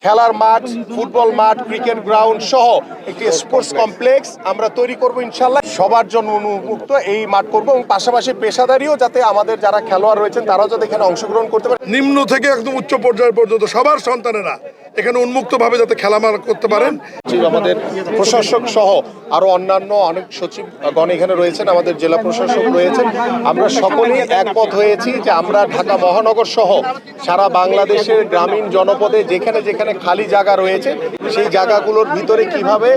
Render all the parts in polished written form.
খেলার মাঠ, ফুটবল মাঠ, ক্রিকেট গ্রাউন্ড সহ একটি স্পোর্টস কমপ্লেক্স আমরা তৈরি করব ইনশাল্লাহ। সবার জন্য উন্মুক্ত এই মাঠ করব এবং পাশাপাশি পেশাদারিও যাতে আমাদের যারা খেলোয়াড় রয়েছেন তারাও যাতে এখানে অংশগ্রহণ করতে পারে। নিম্ন থেকে একদম উচ্চ পর্যায় পর্যন্ত সবার সন্তানেরা এখানে উন্মুক্তভাবে যাতে খেলাধুলা করতে পারেন। আমাদের প্রশাসক সহ আরো অন্যান্য অনেক সচিবগণ এখানে রয়েছেন, আমাদের জেলা প্রশাসক রয়েছেন। আমরা সকলেই একমত হয়েছি যে আমরা ঢাকা মহানগর সহ সারা বাংলাদেশের গ্রামীণ জনপদে যেখানে যেখানে খালি জায়গা রয়েছে সেই জায়গাগুলোর ভিতরে কিভাবে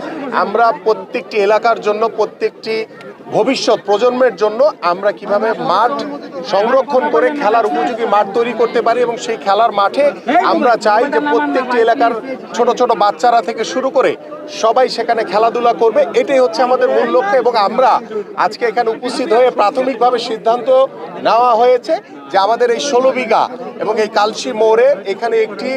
আমরা প্রত্যেকটি এলাকার জন্য, প্রত্যেকটি ভবিষ্যৎ প্রজন্মের জন্য আমরা কিভাবে মাঠ সংরক্ষণ করে খেলার উপযোগী মাঠ তৈরি করতে পারি এবং সেই খেলার মাঠে আমরা চাই যে প্রত্যেকটি এলাকার ছোট ছোট বাচ্চারা থেকে শুরু করে সবাই সেখানে খেলাধুলা করবে। এটাই হচ্ছে আমাদের মূল লক্ষ্য এবং আমরা আজকে এখানে উপস্থিত হয়ে প্রাথমিকভাবে সিদ্ধান্ত নেওয়া হয়েছে যে আমাদের এই 16 বিঘা এবং এই কালশি মোড়ে এখানে একটি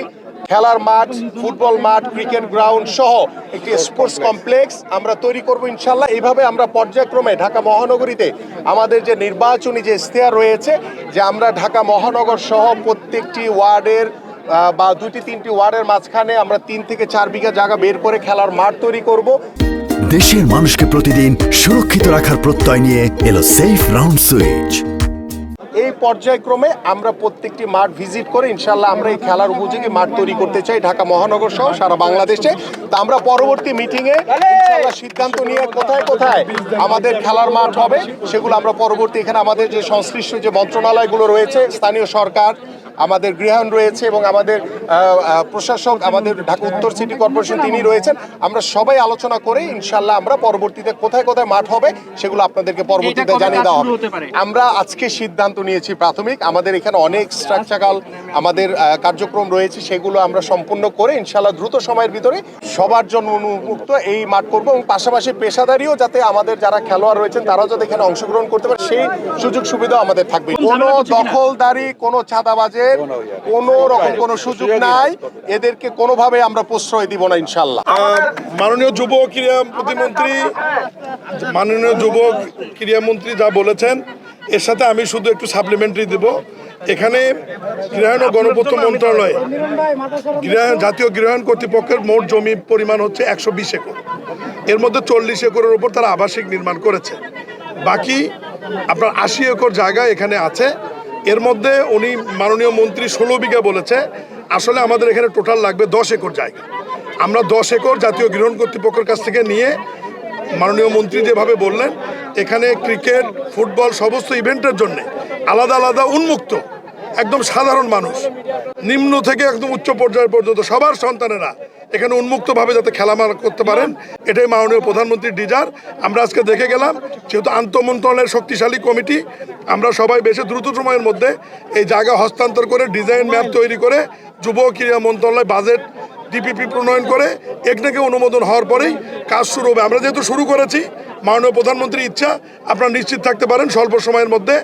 খেলার মাঠ, ফুটবল মাঠ, ক্রিকেট গ্রাউন্ড সহ একটি স্পোর্টস কমপ্লেক্স আমরা তৈরি করব ইনশাল্লাহ। এইভাবে আমরা পর্যায়ক্রমে ঢাকা মহানগরীতে আমাদের যে নির্বাচনী যে ইশতেহার রয়েছে যে আমরা ঢাকা মহানগর সহ প্রত্যেকটি ওয়ার্ডের বা 2-3টি ওয়ার্ডের মাঝখানে আমরা 3 থেকে 4 বিঘা জায়গা বের করে খেলার মাঠ তৈরি করব। দেশের মানুষকে প্রতিদিন সুরক্ষিত রাখার প্রত্যয় নিয়ে এলো সেফ রাউন্ড সুইচ। এই পর্যায়ক্রমে আমরা প্রত্যেকটি মাঠ ভিজিট করে ইনশাল্লাহ আমরা এই খেলার উপযোগী মাঠ তৈরি করতে চাই ঢাকা মহানগর সহ সারা বাংলাদেশে। তা আমরা পরবর্তী মিটিংয়ে ইনশাল্লাহ সিদ্ধান্ত নিয়ে কোথায় কোথায় আমাদের খেলার মাঠ হবে সেগুলো আমরা পরবর্তী এখানে আমাদের যে সংশ্লিষ্ট যে মন্ত্রণালয়গুলো রয়েছে, স্থানীয় সরকার, আমাদের গৃহায়ণ রয়েছে এবং আমাদের প্রশাসক, আমাদের ঢাকা উত্তর সিটি কর্পোরেশন তিনি রয়েছেন, আমরা সবাই আলোচনা করে ইনশাল্লাহ আমরা পরবর্তীতে কোথায় কোথায় মাঠ হবে সেগুলো আপনাদেরকে পরবর্তীতে জানিয়ে দেওয়া হবে। আমরা আজকে সিদ্ধান্ত নিয়েছি প্রাথমিক, আমাদের এখানে অনেক স্ট্রাকচারাল আমাদের কার্যক্রম রয়েছে, সেগুলো আমরা সম্পূর্ণ করে ইনশাল্লাহ দ্রুত সময়ের ভিতরে সবার জন্য উন্মুক্ত এই মাঠ করব এবং পাশাপাশি পেশাদারিও যাতে আমাদের যারা খেলোয়াড় রয়েছেন তারাও যাতে এখানে অংশগ্রহণ করতে পারে সেই সুযোগ সুবিধা আমাদের থাকবে। কোনো দখলদারি, কোনো চাঁদাবাজের কোনো রকম কোনো সুযোগ নাই, এদেরকে কোনোভাবে আমরা প্রশ্রয় দিব না ইনশাল্লাহ। মাননীয় যুব ক্রীড়া মন্ত্রী যা বলেছেন এর সাথে আমি শুধু একটু সাপ্লিমেন্টারি দেব। এখানে গৃহায়ণ ও গণপূর্ত মন্ত্রণালয়ে জাতীয় গৃহায়ণ কর্তৃপক্ষের মোট জমি পরিমাণ হচ্ছে 120 একর। এর মধ্যে 40 একরের উপর তারা আবাসিক নির্মাণ করেছে, বাকি আপনার 80 একর জায়গা এখানে আছে। এর মধ্যে উনি মাননীয় মন্ত্রী 16 বিঘা বলেছে, আসলে আমাদের এখানে টোটাল লাগবে 10 একর জায়গা। আমরা 10 একর জাতীয় গৃহায়ণ কর্তৃপক্ষের কাছ থেকে নিয়ে মাননীয় মন্ত্রী যেভাবে বললেন এখানে ক্রিকেট, ফুটবল সমস্ত ইভেন্টের জন্য আলাদা আলাদা উন্মুক্ত একদম সাধারণ মানুষ নিম্ন থেকে একদম উচ্চ পর্যায় পর্যন্ত সবার সন্তানেরা এখানে উন্মুক্তভাবে যাতে খেলাধুলা করতে পারেন, এটাই মাননীয় প্রধানমন্ত্রীর ডিজার। আমরা আজকে দেখে গেলাম, যেহেতু আন্তঃমন্ত্রণালয়ের শক্তিশালী কমিটি, আমরা সবাই বেশি দ্রুত সময়ের মধ্যে এই জায়গা হস্তান্তর করে ডিজাইন ম্যাপ তৈরি করে যুব ক্রীড়া মন্ত্রণালয় বাজেট ডিপিপি প্রণয়ন করে একটাকে অনুমোদন হওয়ার পরেই কাজ শুরু হবে। আমরা যেহেতু শুরু করেছি, মাননীয় প্রধানমন্ত্রীর ইচ্ছা, আপনারা নিশ্চিত থাকতে পারেন স্বল্প সময়ের মধ্যে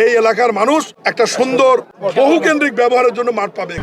এই এলাকার মানুষ একটা সুন্দর বহুকেন্দ্রিক ব্যবহারের জন্য মাঠ পাবে।